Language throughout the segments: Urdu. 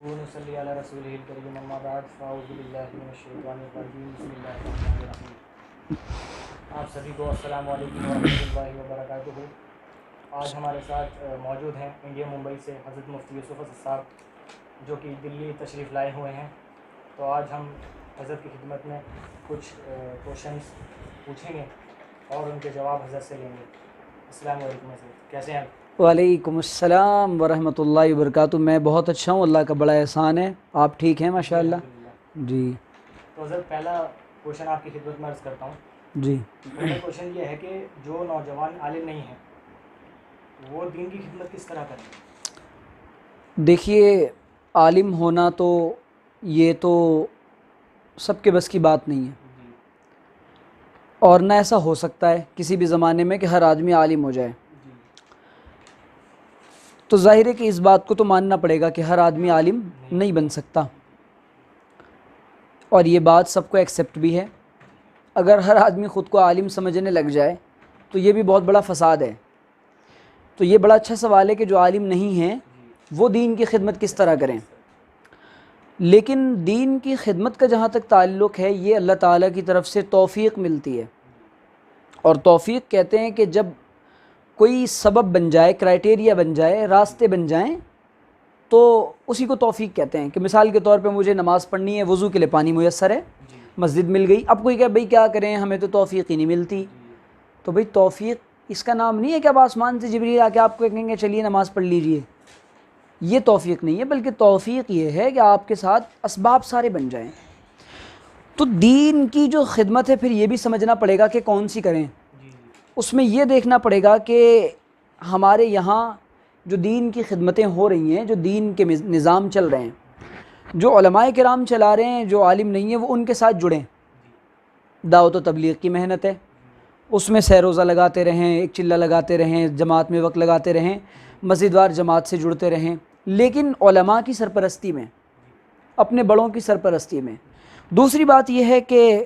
ونصلي على رسوله الكريم اما بعد فاعوذ باللہ من الشیطان الرجیم بسم اللہ الرحمن الرحیم۔ آپ سبھی کو السلام علیکم ورحمۃ اللہ وبرکاتہ۔ آج ہمارے ساتھ موجود ہیں انڈیا ممبئی سے حضرت مفتی یوسف اسد صاحب، جو کہ دلی تشریف لائے ہوئے ہیں۔ تو آج ہم حضرت کی خدمت میں کچھ کوشچنس پوچھیں گے اور ان کے جواب حضرت سے لیں گے۔ السلام علیکم حضرت، کیسے ہیں آپ؟ وعلیکم السلام ورحمۃ اللہ وبرکاتہ۔ میں بہت اچھا ہوں، اللہ کا بڑا احسان ہے۔ آپ ٹھیک ہیں ماشاء اللہ؟ الحمدللہ۔ جی تو حضرت پہلا کوشچن آپ کی خدمت میں عرض کرتا ہوں۔ جی پہلا کوشچن یہ ہے کہ جو نوجوان عالم نہیں ہیں وہ دین کی خدمت کس طرح کریں؟ دیکھیے، عالم ہونا تو یہ تو سب کے بس کی بات نہیں ہے، جی اور نہ ایسا ہو سکتا ہے کسی بھی زمانے میں کہ ہر آدمی عالم ہو جائے۔ جی تو ظاہر ہے کہ اس بات کو تو ماننا پڑے گا کہ ہر آدمی عالم نہیں بن سکتا، اور یہ بات سب کو ایکسیپٹ بھی ہے۔ اگر ہر آدمی خود کو عالم سمجھنے لگ جائے تو یہ بھی بہت بڑا فساد ہے۔ تو یہ بڑا اچھا سوال ہے کہ جو عالم نہیں ہیں وہ دین کی خدمت کس طرح کریں۔ لیکن دین کی خدمت کا جہاں تک تعلق ہے، یہ اللہ تعالیٰ کی طرف سے توفیق ملتی ہے، اور توفیق کہتے ہیں کہ جب کوئی سبب بن جائے، کرائٹیریا بن جائے، راستے بن جائیں، تو اسی کو توفیق کہتے ہیں۔ کہ مثال کے طور پہ مجھے نماز پڑھنی ہے، وضو کے لیے پانی میسر ہے، مسجد مل گئی، اب کوئی کہے بھئی کیا کریں، ہمیں تو توفیق ہی نہیں ملتی۔ تو بھئی توفیق اس کا نام نہیں ہے کہ اب آسمان سے جبریل آ کے آپ کو کہیں گے چلیے نماز پڑھ لیجئے۔ یہ توفیق نہیں ہے، بلکہ توفیق یہ ہے کہ آپ کے ساتھ اسباب سارے بن جائیں۔ تو دین کی جو خدمت ہے پھر یہ بھی سمجھنا پڑے گا کہ کون سی کریں۔ اس میں یہ دیکھنا پڑے گا کہ ہمارے یہاں جو دین کی خدمتیں ہو رہی ہیں، جو دین کے نظام چل رہے ہیں، جو علماء کرام چلا رہے ہیں، جو عالم نہیں ہیں وہ ان کے ساتھ جڑیں۔ دعوت و تبلیغ کی محنت ہے، اس میں سہ روزہ لگاتے رہیں، ایک چلہ لگاتے رہیں، جماعت میں وقت لگاتے رہیں، مسجد وار جماعت سے جڑتے رہیں، لیکن علماء کی سرپرستی میں، اپنے بڑوں کی سرپرستی میں۔ دوسری بات یہ ہے کہ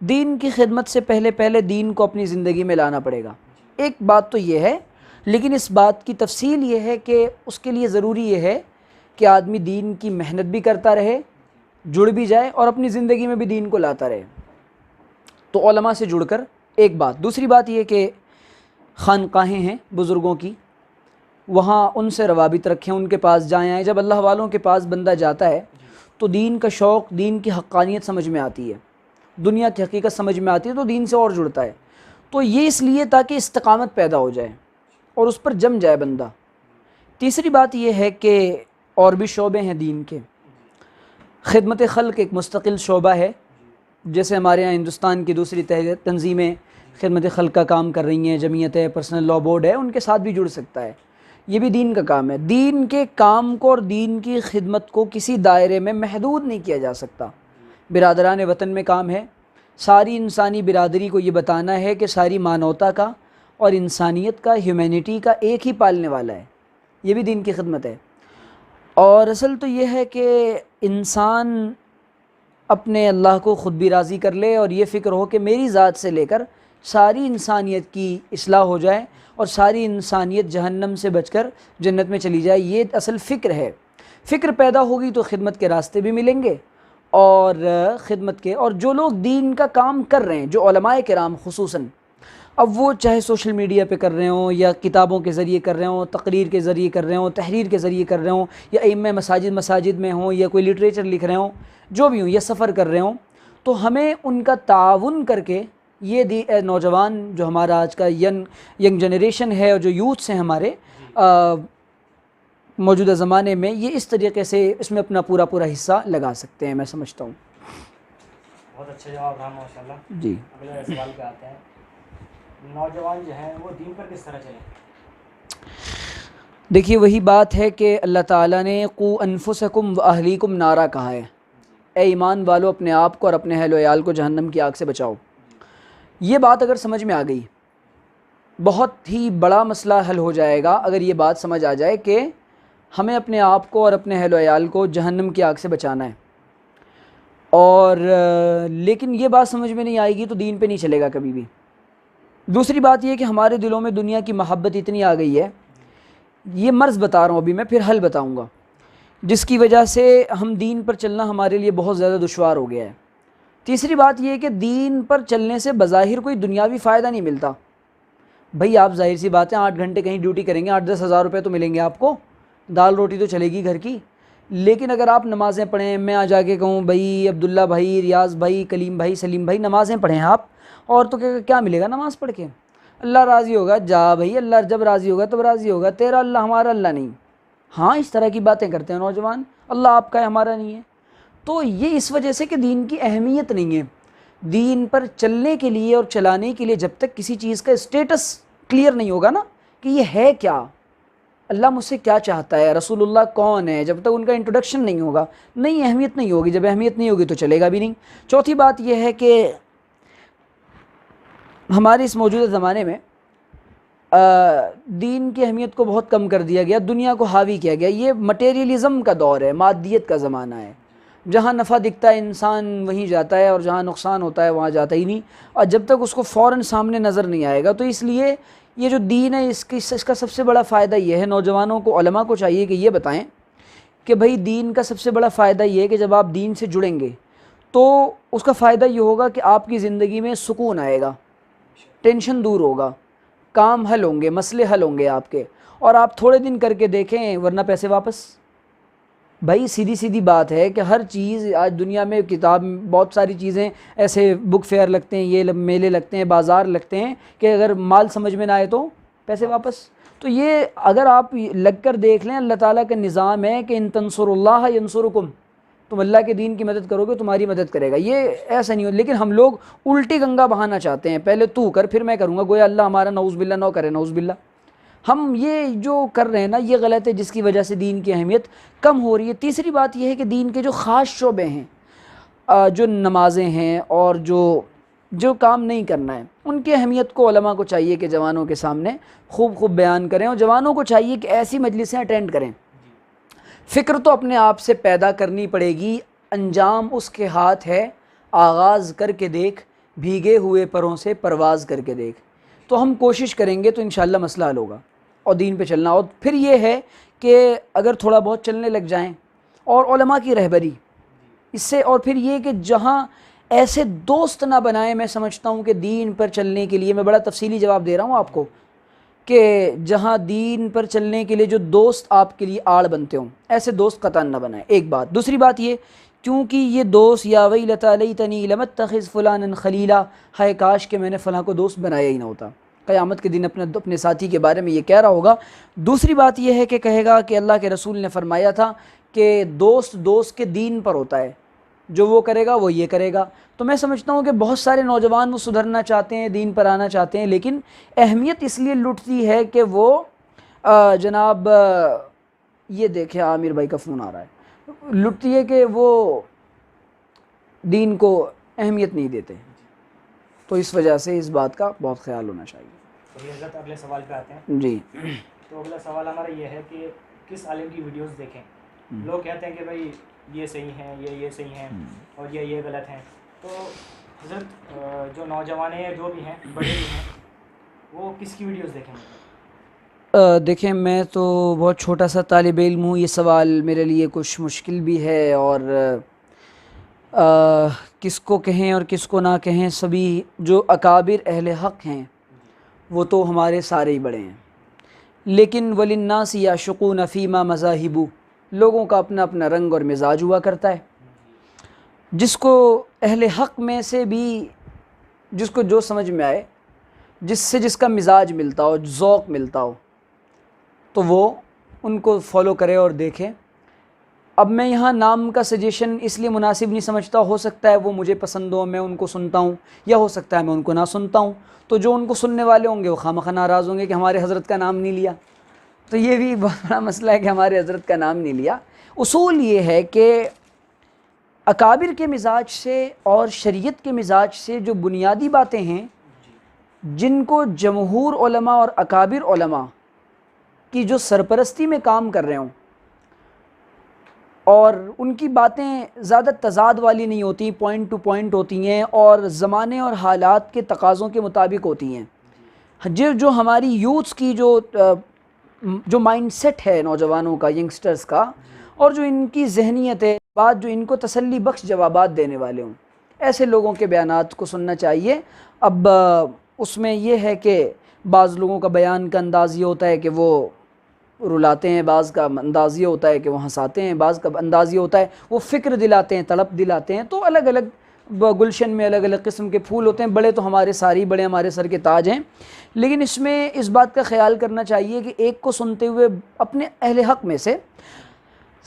دین کی خدمت سے پہلے دین کو اپنی زندگی میں لانا پڑے گا۔ ایک بات تو یہ ہے، لیکن اس بات کی تفصیل یہ ہے کہ اس کے لیے ضروری یہ ہے کہ آدمی دین کی محنت بھی کرتا رہے، جڑ بھی جائے، اور اپنی زندگی میں بھی دین کو لاتا رہے۔ تو علماء سے جڑ کر ایک بات۔ دوسری بات یہ کہ خانقاہیں ہیں بزرگوں کی، وہاں ان سے روابط رکھیں، ان کے پاس جائیں آئیں۔ جب اللہ والوں کے پاس بندہ جاتا ہے تو دین کا شوق، دین کی حقانیت سمجھ میں آتی ہے، دنیا کی حقیقت سمجھ میں آتی ہے، تو دین سے اور جڑتا ہے۔ تو یہ اس لیے تاکہ استقامت پیدا ہو جائے اور اس پر جم جائے بندہ۔ تیسری بات یہ ہے کہ اور بھی شعبے ہیں دین کے۔ خدمت خلق ایک مستقل شعبہ ہے، جیسے ہمارے یہاں ہندوستان کی دوسری تنظیمیں خدمت خلق کا کام کر رہی ہیں، جمعیت ہے، پرسنل لاء بورڈ ہے، ان کے ساتھ بھی جڑ سکتا ہے۔ یہ بھی دین کا کام ہے۔ دین کے کام کو اور دین کی خدمت کو کسی دائرے میں محدود نہیں کیا جا سکتا۔ برادران وطن میں کام ہے، ساری انسانی برادری کو یہ بتانا ہے کہ ساری مانوتا کا اور انسانیت کا، ہیومینٹی کا ایک ہی پالنے والا ہے۔ یہ بھی دین کی خدمت ہے۔ اور اصل تو یہ ہے کہ انسان اپنے اللہ کو خود بھی راضی کر لے، اور یہ فکر ہو کہ میری ذات سے لے کر ساری انسانیت کی اصلاح ہو جائے اور ساری انسانیت جہنم سے بچ کر جنت میں چلی جائے۔ یہ اصل فکر ہے۔ فکر پیدا ہوگی تو خدمت کے راستے بھی ملیں گے، اور خدمت کے، اور جو لوگ دین کا کام کر رہے ہیں، جو علماء کرام خصوصاً، اب وہ چاہے سوشل میڈیا پہ کر رہے ہوں، یا کتابوں کے ذریعے کر رہے ہوں، تقریر کے ذریعے کر رہے ہوں، تحریر کے ذریعے کر رہے ہوں، یا ائمہ مساجد میں ہوں، یا کوئی لٹریچر لکھ رہے ہوں، جو بھی ہوں، یا سفر کر رہے ہوں، تو ہمیں ان کا تعاون کر کے یہ نوجوان جو ہمارا آج کا ینگ جنریشن ہے، اور جو یوتھس ہیں ہمارے موجودہ زمانے میں، یہ اس طریقے سے اس میں اپنا پورا حصہ لگا سکتے ہیں، میں سمجھتا ہوں۔ بہت اچھا جواب رہا ماشاء اللہ۔ جی اگلے سوال پہ آتے ہیں۔ نوجوان جو ہیں وہ دین پر کس طرح چلیں؟ دیکھیے، وہی بات ہے کہ اللہ تعالیٰ نے قُوا انفسکم واہلیکم نارا کہا ہے۔ اے ایمان والو، اپنے آپ کو اور اپنے اہل و عیال کو جہنم کی آگ سے بچاؤ۔ یہ بات اگر سمجھ میں آ گئی، بہت ہی بڑا مسئلہ حل ہو جائے گا اگر یہ بات سمجھ آ جائے کہ ہمیں اپنے آپ کو اور اپنے اہل و عیال کو جہنم کی آگ سے بچانا ہے۔ اور لیکن یہ بات سمجھ میں نہیں آئے گی تو دین پہ نہیں چلے گا کبھی بھی۔ دوسری بات یہ کہ ہمارے دلوں میں دنیا کی محبت اتنی آ گئی ہے، یہ مرض بتا رہا ہوں، ابھی میں پھر حل بتاؤں گا، جس کی وجہ سے ہم دین پر چلنا ہمارے لیے بہت زیادہ دشوار ہو گیا ہے۔ تیسری بات یہ ہے کہ دین پر چلنے سے بظاہر کوئی دنیاوی فائدہ نہیں ملتا۔ بھئی آپ ظاہر سی بات ہے 8 گھنٹے کہیں ڈیوٹی کریں گے، 8-10 ہزار روپے تو ملیں گے آپ کو، دال روٹی تو چلے گی گھر کی، لیکن اگر آپ نمازیں پڑھیں، میں جا کے کہوں بھائی عبداللہ بھائی، ریاض بھائی، کلیم بھائی، سلیم بھائی نمازیں پڑھیں آپ، اور تو کیا ملے گا نماز پڑھ کے؟ اللہ راضی ہوگا، جا بھائی اللہ جب راضی ہوگا تب راضی ہوگا، تیرا اللہ ہمارا اللہ نہیں۔ ہاں اس طرح کی باتیں کرتے ہیں نوجوان، اللہ آپ کا ہے ہمارا نہیں ہے۔ تو یہ اس وجہ سے کہ دین کی اہمیت نہیں ہے۔ دین پر چلنے کے لیے اور چلانے کے لیے جب تک کسی چیز کا اسٹیٹس کلیئر نہیں ہوگا نا کہ یہ ہے کیا، اللہ مجھ سے کیا چاہتا ہے، رسول اللہ کون ہے، جب تک ان کا انٹروڈکشن نہیں ہوگا، نہیں اہمیت نہیں ہوگی، جب اہمیت نہیں ہوگی تو چلے گا بھی نہیں۔ چوتھی بات یہ ہے کہ ہمارے اس موجودہ زمانے میں دین کی اہمیت کو بہت کم کر دیا گیا، دنیا کو حاوی کیا گیا۔ یہ مٹیریلزم کا دور ہے، مادیت کا زمانہ ہے، جہاں نفع دکھتا ہے انسان وہیں جاتا ہے، اور جہاں نقصان ہوتا ہے وہاں جاتا ہی نہیں، اور جب تک اس کو فوراً سامنے نظر نہیں آئے گا۔ تو اس لیے یہ جو دین ہے اس کا سب سے بڑا فائدہ یہ ہے، نوجوانوں کو، علماء کو چاہیے کہ یہ بتائیں کہ بھئی دین کا سب سے بڑا فائدہ یہ ہے کہ جب آپ دین سے جڑیں گے تو اس کا فائدہ یہ ہوگا کہ آپ کی زندگی میں سکون آئے گا، ٹینشن دور ہوگا، کام حل ہوں گے، مسئلے حل ہوں گے آپ کے، اور آپ تھوڑے دن کر کے دیکھیں ورنہ پیسے واپس۔ بھائی سیدھی بات ہے کہ ہر چیز آج دنیا میں، کتاب، بہت ساری چیزیں ایسے بک فیئر لگتے ہیں، یہ میلے لگتے ہیں، بازار لگتے ہیں کہ اگر مال سمجھ میں نہ آئے تو پیسے واپس۔ تو یہ اگر آپ لگ کر دیکھ لیں، اللہ تعالیٰ کا نظام ہے کہ ان تنصروا اللہ ینصرکم، تم اللہ کے دین کی مدد کرو گے تمہاری مدد کرے گا، یہ ایسا نہیں ہو۔ لیکن ہم لوگ الٹی گنگا بہانا چاہتے ہیں، پہلے تو کر پھر میں کروں گا، گویا اللہ ہمارا نعوذ باللہ نہ کرے، نعوذ باللہ۔ ہم یہ جو کر رہے ہیں نا یہ غلط ہے، جس کی وجہ سے دین کی اہمیت کم ہو رہی ہے۔ تیسری بات یہ ہے کہ دین کے جو خاص شعبے ہیں، جو نمازیں ہیں اور جو کام نہیں کرنا ہے، ان کی اہمیت کو علماء کو چاہیے کہ جوانوں کے سامنے خوب بیان کریں، اور جوانوں کو چاہیے کہ ایسی مجلسیں اٹینڈ کریں۔ فکر تو اپنے آپ سے پیدا کرنی پڑے گی، انجام اس کے ہاتھ ہے، آغاز کر کے دیکھ، بھیگے ہوئے پروں سے پرواز کر کے دیکھ۔ تو ہم کوشش کریں گے تو انشاءاللہ مسئلہ حل ہوگا، اور دین پہ چلنا۔ اور پھر یہ ہے کہ اگر تھوڑا بہت چلنے لگ جائیں، اور علماء کی رہبری اس سے، اور پھر یہ کہ جہاں ایسے دوست نہ بنائیں، میں سمجھتا ہوں کہ دین پر چلنے کے لیے، میں بڑا تفصیلی جواب دے رہا ہوں آپ کو، کہ جہاں دین پر چلنے کے لیے جو دوست آپ کے لیے آڑ بنتے ہوں، ایسے دوست قطعاً نہ بنائیں، ایک بات۔ دوسری بات یہ، کیونکہ یہ دوست، یا ویلتی لیتنی لم اتخذ فلانا خلیلا، ہائے کاش کہ میں نے فلاں کو دوست بنایا ہی نہ ہوتا، قیامت کے دن اپنے ساتھی کے بارے میں یہ کہہ رہا ہوگا۔ دوسری بات یہ ہے کہ کہے گا کہ اللہ کے رسول نے فرمایا تھا کہ دوست کے دین پر ہوتا ہے، جو وہ کرے گا وہ یہ کرے گا۔ تو میں سمجھتا ہوں کہ بہت سارے نوجوان وہ سدھرنا چاہتے ہیں، دین پر آنا چاہتے ہیں، لیکن اہمیت اس لیے لٹتی ہے کہ وہ جناب یہ دیکھیں عامر بھائی کا فون آ رہا ہے، لٹتی ہے کہ وہ دین کو اہمیت نہیں دیتے، تو اس وجہ سے اس بات کا بہت خیال ہونا چاہیے۔ تو حضرت اگلے سوال پہ آتے ہیں۔ جی، تو اگلا سوال ہمارا یہ ہے کہ کس عالم کی ویڈیوز دیکھیں؟ لوگ کہتے ہیں کہ بھائی یہ صحیح ہیں، یہ صحیح ہیں، اور یہ غلط ہیں۔ تو حضرت جو نوجوان ہیں، جو بھی ہیں، بڑے بھی ہیں، وہ کس کی ویڈیوز دیکھیں گے؟ دیکھیں میں تو بہت چھوٹا سا طالب علم ہوں، یہ سوال میرے لیے کچھ مشکل بھی ہے، اور کس کو کہیں اور کس کو نہ کہیں، سبھی جو اکابر اہل حق ہیں وہ تو ہمارے سارے ہی بڑے ہیں، لیکن وَلِلنَّاسِ يَعْشُقُونَ فِيمَا مَذَاهِبُ، لوگوں کا اپنا اپنا رنگ اور مزاج ہوا کرتا ہے۔ جس کو اہل حق میں سے بھی، جس کو جو سمجھ میں آئے، جس کا مزاج ملتا ہو، ذوق ملتا ہو، تو وہ ان کو فالو کرے اور دیکھے۔ اب میں یہاں نام کا سجیشن اس لیے مناسب نہیں سمجھتا، ہو سکتا ہے وہ مجھے پسند ہو، میں ان کو سنتا ہوں، یا ہو سکتا ہے میں ان کو نہ سنتا ہوں، تو جو ان کو سننے والے ہوں گے وہ خامخواہ ناراض ہوں گے کہ ہمارے حضرت کا نام نہیں لیا۔ تو یہ بھی بہت بڑا مسئلہ ہے کہ ہمارے حضرت کا نام نہیں لیا۔ اصول یہ ہے کہ اکابر کے مزاج سے اور شریعت کے مزاج سے جو بنیادی باتیں ہیں، جن کو جمہور علماء اور اکابر علماء کی جو سرپرستی میں کام کر رہے ہوں، اور ان کی باتیں زیادہ تضاد والی نہیں ہوتی، پوائنٹ ٹو پوائنٹ ہوتی ہیں، اور زمانے اور حالات کے تقاضوں کے مطابق ہوتی ہیں۔ جو ہماری یوتھس کی جو مائنڈ سیٹ ہے نوجوانوں کا، ینگسٹرز کا، اور جو ان کی ذہنیت ہے، بات جو ان کو تسلی بخش جوابات دینے والے ہوں، ایسے لوگوں کے بیانات کو سننا چاہیے۔ اب اس میں یہ ہے کہ بعض لوگوں کا بیان کا انداز یہ ہوتا ہے کہ وہ رلاتے ہیں، بعض کا انداز یہ ہوتا ہے کہ وہ ہنساتے ہیں، بعض کا انداز یہ ہوتا ہے وہ فکر دلاتے ہیں، تڑپ دلاتے ہیں۔ تو الگ الگ گلشن میں الگ الگ قسم کے پھول ہوتے ہیں، بڑے تو ہمارے ساری بڑے ہمارے سر کے تاج ہیں، لیکن اس میں اس بات کا خیال کرنا چاہیے کہ ایک کو سنتے ہوئے اپنے اہل حق میں سے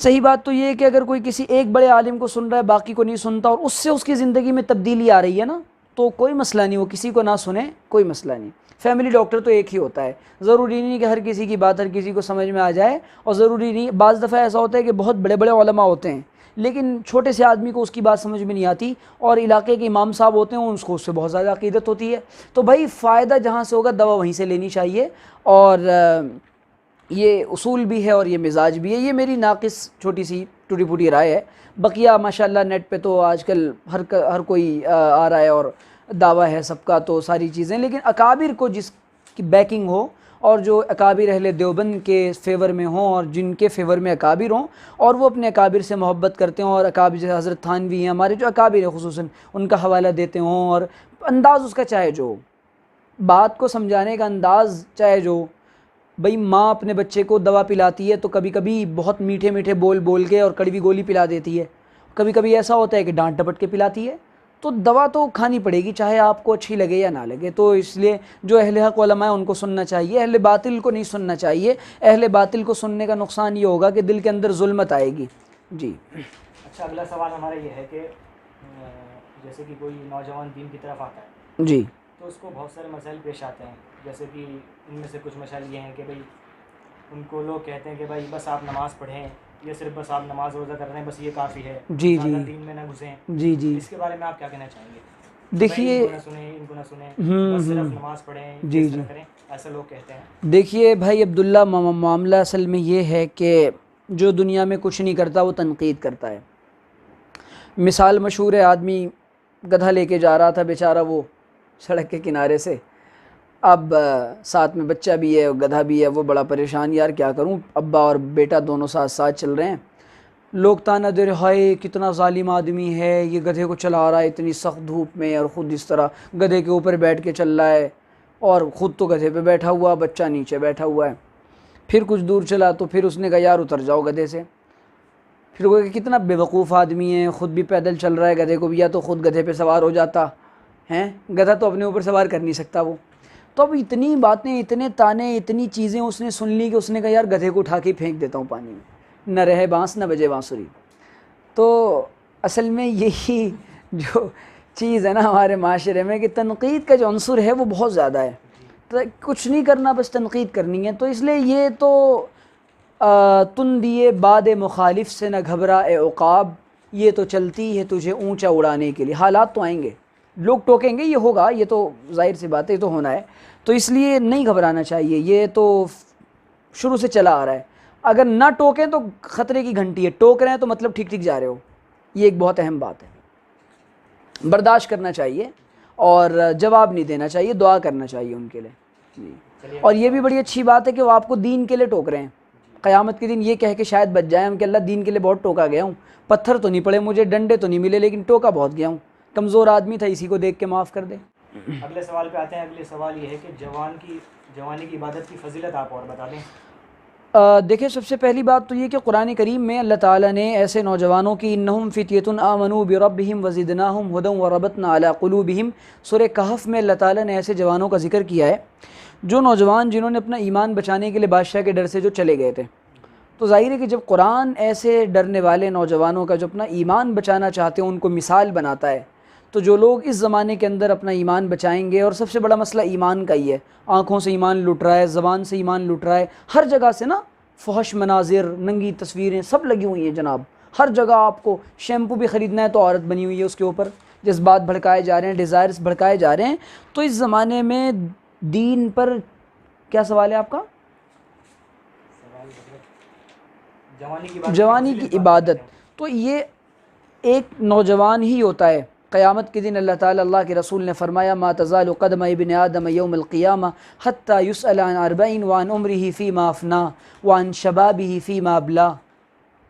صحیح بات تو یہ ہے کہ اگر کوئی کسی ایک بڑے عالم کو سن رہا ہے باقی کو نہیں سنتا اور اس سے اس کی زندگی میں تبدیلی آ رہی ہے نا، تو کوئی مسئلہ نہیں، وہ کسی کو نہ سنے، کوئی مسئلہ نہیں۔ فیملی ڈاکٹر تو ایک ہی ہوتا ہے، ضروری نہیں کہ ہر کسی کی بات ہر کسی کو سمجھ میں آ جائے، اور ضروری نہیں، بعض دفعہ ایسا ہوتا ہے کہ بہت بڑے بڑے علماء ہوتے ہیں لیکن چھوٹے سے آدمی کو اس کی بات سمجھ میں نہیں آتی، اور علاقے کے امام صاحب ہوتے ہیں اس کو اس سے بہت زیادہ عقیدت ہوتی ہے۔ تو بھائی فائدہ جہاں سے ہوگا دوا وہیں سے لینی چاہیے، اور یہ اصول بھی ہے اور یہ مزاج بھی ہے۔ یہ میری ناقص چھوٹی سی ٹوٹی پھوٹی رائے ہے، بقیہ ماشاءاللہ نیٹ پہ تو آج کل ہر کوئی آ رہا ہے اور دعویٰ ہے سب کا، تو ساری چیزیں، لیکن اکابر کو جس کی بیکنگ ہو اور جو اکابر اہل دیوبند کے فیور میں ہوں اور جن کے فیور میں اکابر ہوں اور وہ اپنے اکابر سے محبت کرتے ہوں، اور اکابر جیسے حضرت تھانوی ہیں ہمارے جو اکابر ہیں خصوصاً، ان کا حوالہ دیتے ہوں، اور انداز اس کا چاہے جو بات کو سمجھانے کا انداز چاہے جو، بھئی ماں اپنے بچے کو دوا پلاتی ہے تو کبھی کبھی بہت میٹھے میٹھے بول بول کے اور کڑوی گولی پلا دیتی ہے، کبھی کبھی ایسا ہوتا ہے کہ ڈانٹ ڈپٹ کے پلاتی ہے، تو دوا تو کھانی پڑے گی چاہے آپ کو اچھی لگے یا نہ لگے۔ تو اس لیے جو اہل حق علماء ہیں ان کو سننا چاہیے، اہل باطل کو نہیں سننا چاہیے۔ اہل باطل کو سننے کا نقصان یہ ہوگا کہ دل کے اندر ظلمت آئے گی۔ جی اچھا، اگلا سوال ہمارا یہ ہے کہ جیسے کہ کوئی نوجوان دین کی طرف آتا ہے جی تو اس کو بہت سارے مسائل پیش آتے ہیں، جیسے کہ ان میں سے کچھ مسائل یہ ہیں کہ بھئی ان کو لوگ کہتے ہیں کہ بھائی بس آپ نماز پڑھیں، یا صرف بس آپ نماز روزہ کر رہے ہیں بس یہ کافی ہے، جی زیادہ دین میں نہ گھسیں۔ جی جی اس کے بارے میں آپ کیا کہنا چاہیں گے؟ دیکھیے، ان کو نہ سنیں، ان کو نہ سنیں، بس صرف نماز پڑھیں، جی اس طرح کریں، ایسے لوگ کہتے ہیں۔ دیکھیے بھائی عبداللہ، معاملہ اصل میں یہ ہے کہ جو دنیا میں کچھ نہیں کرتا وہ تنقید کرتا ہے۔ مثال مشہور ہے، آدمی گدھا لے کے جا رہا تھا بیچارہ وہ سڑک کے کنارے سے، اب ساتھ میں بچہ بھی ہے اور گدھا بھی ہے، وہ بڑا پریشان، یار کیا کروں، ابا اور بیٹا دونوں ساتھ ساتھ چل رہے ہیں، لوگ تانا دے رہے، ہائے کتنا ظالم آدمی ہے، یہ گدھے کو چلا رہا ہے اتنی سخت دھوپ میں، اور خود اس طرح گدھے کے اوپر بیٹھ کے چل رہا ہے، اور خود تو گدھے پہ بیٹھا ہوا، بچہ نیچے بیٹھا ہوا ہے۔ پھر کچھ دور چلا تو پھر اس نے کہا یار اتر جاؤ گدھے سے۔ پھر وہ کہ کتنا بے وقوف آدمی ہے، خود بھی پیدل چل رہا ہے، گدھے کو بھی یا تو خود گدھے پہ سوار ہو جاتا ہیں، گدھا تو اپنے اوپر سوار کر نہیں سکتا وہ۔ تو اب اتنی باتیں، اتنے تانے، اتنی چیزیں اس نے سن لی کہ اس نے کہا یار گدھے کو اٹھا کے پھینک دیتا ہوں پانی میں، نہ رہے بانس نہ بجے بانسری۔ تو اصل میں یہی جو چیز ہے نا ہمارے معاشرے میں کہ تنقید کا جو عنصر ہے وہ بہت زیادہ ہے، تو کچھ نہیں کرنا بس تنقید کرنی ہے۔ تو اس لیے یہ تو تن دیے باد مخالف سے نہ گھبرا اے عقاب، یہ تو چلتی ہے تجھے اونچا اڑانے کے لیے۔ حالات تو آئیں گے، لوگ ٹوکیں گے، یہ ہوگا، یہ تو ظاہر سی بات ہے، یہ تو ہونا ہے، تو اس لیے نہیں گھبرانا چاہیے، یہ تو شروع سے چلا آ رہا ہے۔ اگر نہ ٹوکیں تو خطرے کی گھنٹی ہے، ٹوک رہے ہیں تو مطلب ٹھیک ٹھیک جا رہے ہو، یہ ایک بہت اہم بات ہے۔ برداشت کرنا چاہیے اور جواب نہیں دینا چاہیے، دعا کرنا چاہیے ان کے لیے جی۔ اور یہ بھی بڑی اچھی بات ہے کہ وہ آپ کو دین کے لیے ٹوک رہے ہیں، قیامت کے دن یہ کہہ کے شاید بچ جائیں ہم کہ اللہ دین کے لیے بہت ٹوکا گیا ہوں، پتھر تو نہیں پڑے مجھے، ڈنڈے تو نہیں ملے، لیکن ٹوکا بہت گیا ہوں، کمزور آدمی تھا، اسی کو دیکھ کے معاف کر دے۔ اگلے سوال پہ آتے ہیں۔ اگلے سوال یہ ہے کہ جوانی کی عبادت کی فضیلت آپ اور بتا دیں۔ دیکھیں سب سے پہلی بات تو یہ کہ قرآن کریم میں اللہ تعالیٰ نے ایسے نوجوانوں کی انہم فتیۃ آمنوا بربہم وزدناہم ھدی وربطنا علی قلوبہم، سورہ کہف میں اللہ تعالیٰ نے ایسے جوانوں کا ذکر کیا ہے، جو نوجوان جنہوں نے اپنا ایمان بچانے کے لیے بادشاہ کے ڈر سے جو چلے گئے تھے۔ تو ظاہر ہے کہ جب قرآن ایسے ڈرنے والے نوجوانوں کا جو اپنا ایمان بچانا چاہتے ہیں ان کو مثال بناتا ہے، تو جو لوگ اس زمانے کے اندر اپنا ایمان بچائیں گے، اور سب سے بڑا مسئلہ ایمان کا ہی ہے، آنکھوں سے ایمان لٹ رہا ہے، زبان سے ایمان لٹ رہا ہے، ہر جگہ سے نا فحش مناظر، ننگی تصویریں سب لگی ہوئی ہیں جناب، ہر جگہ آپ کو شیمپو بھی خریدنا ہے تو عورت بنی ہوئی ہے اس کے اوپر، جذبات بھڑکائے جا رہے ہیں، ڈیزائرز بھڑکائے جا رہے ہیں۔ تو اس زمانے میں دین پر کیا سوال ہے آپ کا؟ جوانی کی عبادت، تو یہ ایک نوجوان ہی ہوتا ہے۔ قیامت کے دن اللہ تعالیٰ، اللہ کے رسول نے فرمایا ما تزال قدم ابن آدم یوم القیامہ حتی یسأل عن 40 وعن عمرہ فیما افنا وعن شبابہ فیما ابلا،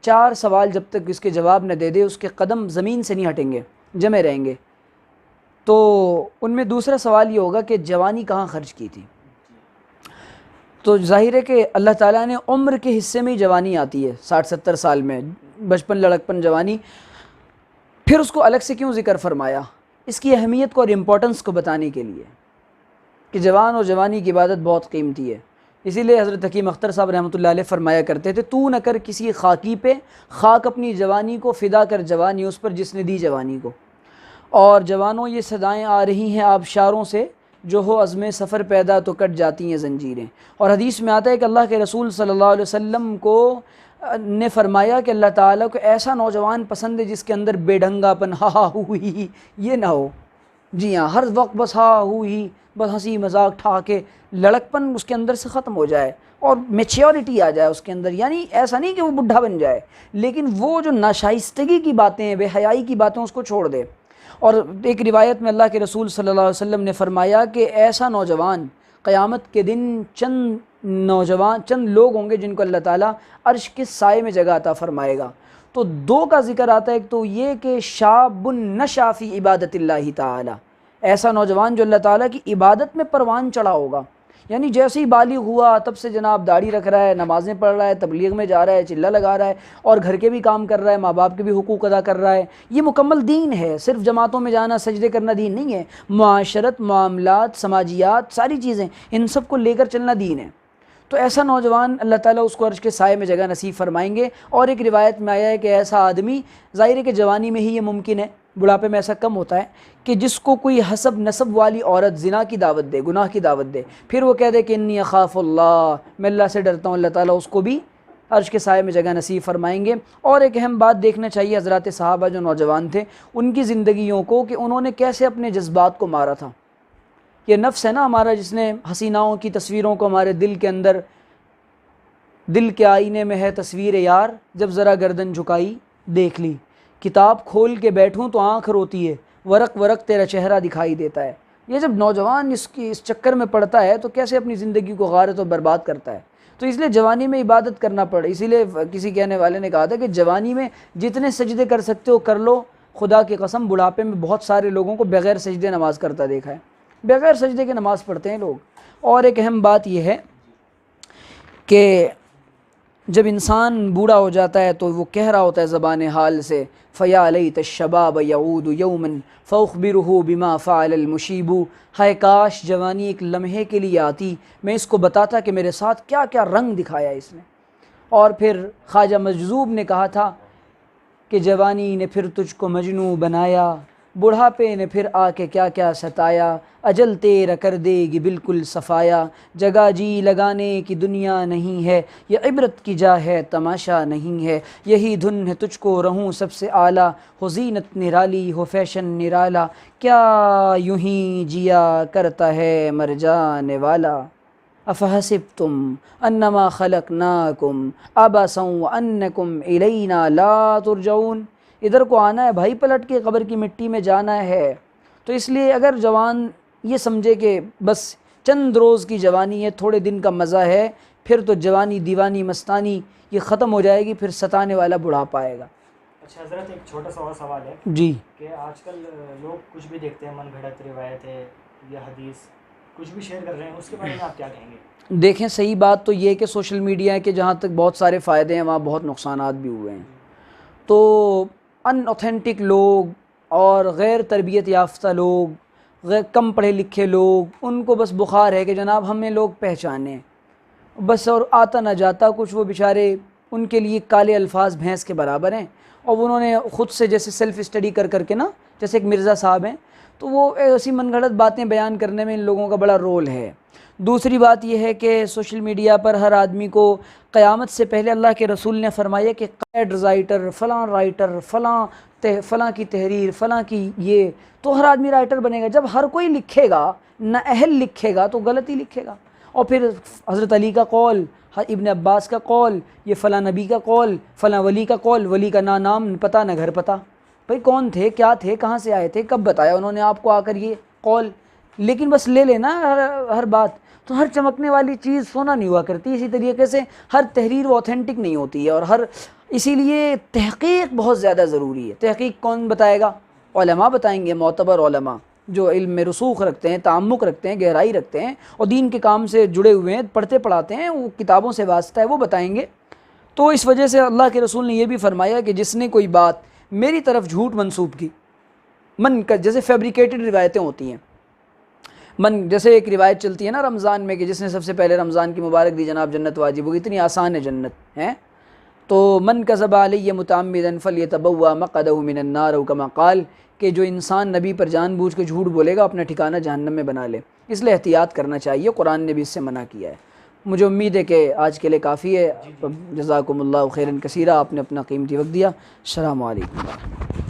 4 سوال جب تک اس کے جواب نہ دے دے اس کے قدم زمین سے نہیں ہٹیں گے، جمے رہیں گے۔ تو ان میں دوسرا سوال یہ ہوگا کہ جوانی کہاں خرچ کی تھی؟ تو ظاہر ہے کہ اللہ تعالیٰ نے عمر کے حصے میں ہی جوانی آتی ہے، 60-70 سال میں، بچپن، لڑکپن، جوانی، پھر اس کو الگ سے کیوں ذکر فرمایا؟ اس کی اہمیت کو اور امپورٹنس کو بتانے کے لیے کہ جوان اور جوانی کی عبادت بہت قیمتی ہے۔ اسی لیے حضرت حکیم اختر صاحب رحمۃ اللہ علیہ فرمایا کرتے تھے، تو نہ کر کسی خاکی پہ خاک اپنی جوانی کو، فدا کر جوانی اس پر جس نے دی جوانی کو۔ اور جوانوں یہ صدائیں آ رہی ہیں آبشاروں سے، جو ہو عزم سفر پیدا تو کٹ جاتی ہیں زنجیریں۔ اور حدیث میں آتا ہے کہ اللہ کے رسول صلی اللہ علیہ وسلم کو نے فرمایا کہ اللہ تعالیٰ کو ایسا نوجوان پسند ہے جس کے اندر بے ڈھنگا پن، ہا ہا ہو ہی یہ نہ ہو۔ جی ہاں، ہر وقت بس ہا ہو ہی، بس ہنسی مذاق ٹھاکے، لڑکپن اس کے اندر سے ختم ہو جائے اور میچیورٹی آ جائے اس کے اندر، یعنی ایسا نہیں کہ وہ بڈھا بن جائے، لیکن وہ جو ناشائستگی کی باتیں ہیں، بے حیائی کی باتیں، اس کو چھوڑ دے۔ اور ایک روایت میں اللہ کے رسول صلی اللہ علیہ وسلم نے فرمایا کہ ایسا نوجوان قیامت کے دن چند لوگ ہوں گے جن کو اللہ تعالیٰ عرش کے سائے میں جگہ عطا فرمائے گا۔ تو 2 کا ذکر آتا ہے، ایک تو یہ کہ شاب نشأ فی عبادت اللہ تعالیٰ، ایسا نوجوان جو اللہ تعالیٰ کی عبادت میں پروان چڑھا ہوگا، یعنی جیسے ہی بالغ ہوا تب سے جناب داڑھی رکھ رہا ہے، نمازیں پڑھ رہا ہے، تبلیغ میں جا رہا ہے، چلہ لگا رہا ہے، اور گھر کے بھی کام کر رہا ہے، ماں باپ کے بھی حقوق ادا کر رہا ہے۔ یہ مکمل دین ہے، صرف جماعتوں میں جانا، سجدے کرنا دین نہیں ہے، معاشرت، معاملات، سماجیات، ساری چیزیں، ان سب کو لے کر چلنا دین ہے۔ تو ایسا نوجوان اللہ تعالیٰ اس کو عرش کے سائے میں جگہ نصیب فرمائیں گے۔ اور ایک روایت میں آیا ہے کہ ایسا آدمی، ظاہر ہے کہ جوانی میں ہی یہ ممکن ہے، بڑھاپے میں ایسا کم ہوتا ہے، کہ جس کو کوئی حسب نسب والی عورت زنا کی دعوت دے، گناہ کی دعوت دے، پھر وہ کہہ دے کہ انی اخاف اللہ، میں اللہ سے ڈرتا ہوں، اللہ تعالیٰ اس کو بھی عرش کے سائے میں جگہ نصیب فرمائیں گے۔ اور ایک اہم بات دیکھنا چاہیے حضرات صحابہ جو نوجوان تھے، ان کی زندگیوں کو، کہ انہوں نے کیسے اپنے جذبات کو مارا تھا۔ یہ نفس ہے نا ہمارا، جس نے حسیناؤں کی تصویروں کو ہمارے دل کے اندر، دل کے آئینے میں ہے تصویر یار، جب ذرا گردن جھکائی دیکھ لی، کتاب کھول کے بیٹھوں تو آنکھ روتی ہے، ورق ورق تیرا چہرہ دکھائی دیتا ہے۔ یہ جب نوجوان اس چکر میں پڑتا ہے تو کیسے اپنی زندگی کو غارت و برباد کرتا ہے۔ تو اس لیے جوانی میں عبادت کرنا پڑے۔ اسی لیے کسی کہنے والے نے کہا تھا کہ جوانی میں جتنے سجدے کر سکتے ہو کر لو، خدا کی قسم بڑھاپے میں بہت سارے لوگوں کو بغیر سجدے نماز کرتا دیکھا ہے، بغیر سجدے کے نماز پڑھتے ہیں لوگ۔ اور ایک اہم بات یہ ہے کہ جب انسان بوڑھا ہو جاتا ہے تو وہ کہہ رہا ہوتا ہے زبان حال سے، فیا لیت الشباب یعود یوما فاخبرہ بما فعل المشیب، ہائے کاش جوانی ایک لمحے کے لیے آتی، میں اس کو بتاتا کہ میرے ساتھ کیا کیا رنگ دکھایا اس نے۔ اور پھر خواجہ مجذوب نے کہا تھا کہ جوانی نے پھر تجھ کو مجنوں بنایا، بڑھاپے نے پھر آ کے کیا کیا ستایا، اجل تیرا کر دے گی بالکل صفایا، جگہ جی لگانے کی دنیا نہیں ہے، یہ عبرت کی جا ہے تماشا نہیں ہے، یہی دھن ہے تجھ کو رہوں سب سے اعلیٰ، ہو زینت نرالی ہو فیشن نرالا، کیا یوں ہی جیا کرتا ہے مر جانے والا، افحسبتم انما خلقناکم عبثا وانکم الینا لا ترجعون، ادھر کو آنا ہے بھائی، پلٹ کے قبر کی مٹی میں جانا ہے۔ تو اس لیے اگر جوان یہ سمجھے کہ بس چند روز کی جوانی ہے، تھوڑے دن کا مزہ ہے، پھر تو جوانی دیوانی مستانی یہ ختم ہو جائے گی، پھر ستانے والا بڑھاپا آئے گا۔ اچھا حضرت، ایک چھوٹا سا اور سوال ہے جی، کہ آج کل لوگ کچھ بھی دیکھتے ہیں، من گھڑت روایت ہے یا حدیث کچھ بھی شیئر کر رہے ہیں، اس کے بارے میں آپ کیا کہیں گے؟ دیکھیں صحیح بات تو یہ کہ سوشل میڈیا ہے کہ جہاں تک بہت سارے فائدے ہیں وہاں بہت نقصانات بھی ہوئے ہیں۔ تو ان اوتھینٹک لوگ اور غیر تربیت یافتہ لوگ، کم پڑھے لکھے لوگ، ان کو بس بخار ہے کہ جناب ہمیں لوگ پہچانیں بس، اور آتا نہ جاتا کچھ، وہ بیچارے ان کے لیے کالے الفاظ بھینس کے برابر ہیں، اور انہوں نے خود سے جیسے سیلف اسٹڈی کر کر کے نا، جیسے ایک مرزا صاحب ہیں، تو وہ ایسی من گھڑت باتیں بیان کرنے میں ان لوگوں کا بڑا رول ہے۔ دوسری بات یہ ہے کہ سوشل میڈیا پر ہر آدمی کو قیامت سے پہلے اللہ کے رسول نے فرمایا کہ قید رائٹر، فلاں کی تحریر، فلاں کی یہ، تو ہر آدمی رائٹر بنے گا۔ جب ہر کوئی لکھے گا، نہ اہل لکھے گا تو غلط ہی لکھے گا، اور پھر حضرت علی کا قول، ابن عباس کا قول، یہ فلاں نبی کا قول، فلاں ولی کا قول، ولی کا نہ نام پتہ نہ گھر پتہ، بھئی کون تھے، کیا تھے، کہاں سے آئے تھے، کب بتایا انہوں نے آپ کو آ کر یہ قول، لیکن بس لے لینا ہر بات۔ تو ہر چمکنے والی چیز سونا نہیں ہوا کرتی، اسی طریقے سے ہر تحریر وہ اوتھینٹک نہیں ہوتی ہے، اور اسی لیے تحقیق بہت زیادہ ضروری ہے۔ تحقیق کون بتائے گا؟ علماء بتائیں گے، معتبر علماء جو علم میں رسوخ رکھتے ہیں، تعمق رکھتے ہیں، گہرائی رکھتے ہیں اور دین کے کام سے جڑے ہوئے ہیں، پڑھتے پڑھاتے ہیں، وہ کتابوں سے واسطہ ہے، وہ بتائیں گے۔ تو اس وجہ سے اللہ کے رسول نے یہ بھی فرمایا کہ جس نے کوئی بات میری طرف جھوٹ منسوب کی، جیسے فیبریکیٹڈ روایتیں ہوتی ہیں، جیسے ایک روایت چلتی ہے نا رمضان میں کہ جس نے سب سے پہلے رمضان کی مبارک دی جناب جنت واجب ہوگی، اتنی آسان ہے جنت ہے۔ تو من کذب علی متعمدا فلیتبوأ مقعدہ من النار او کما قال، کہ جو انسان نبی پر جان بوجھ کے جھوٹ بولے گا اپنا ٹھکانہ جہنم میں بنا لے، اس لیے احتیاط کرنا چاہیے، قرآن نے بھی اس سے منع کیا ہے۔ مجھے امید ہے کہ آج کے لیے کافی ہے۔ جزاکم اللہ خیرا کثیرا، آپ نے اپنا قیمتی وقت دیا۔ السلام علیکم۔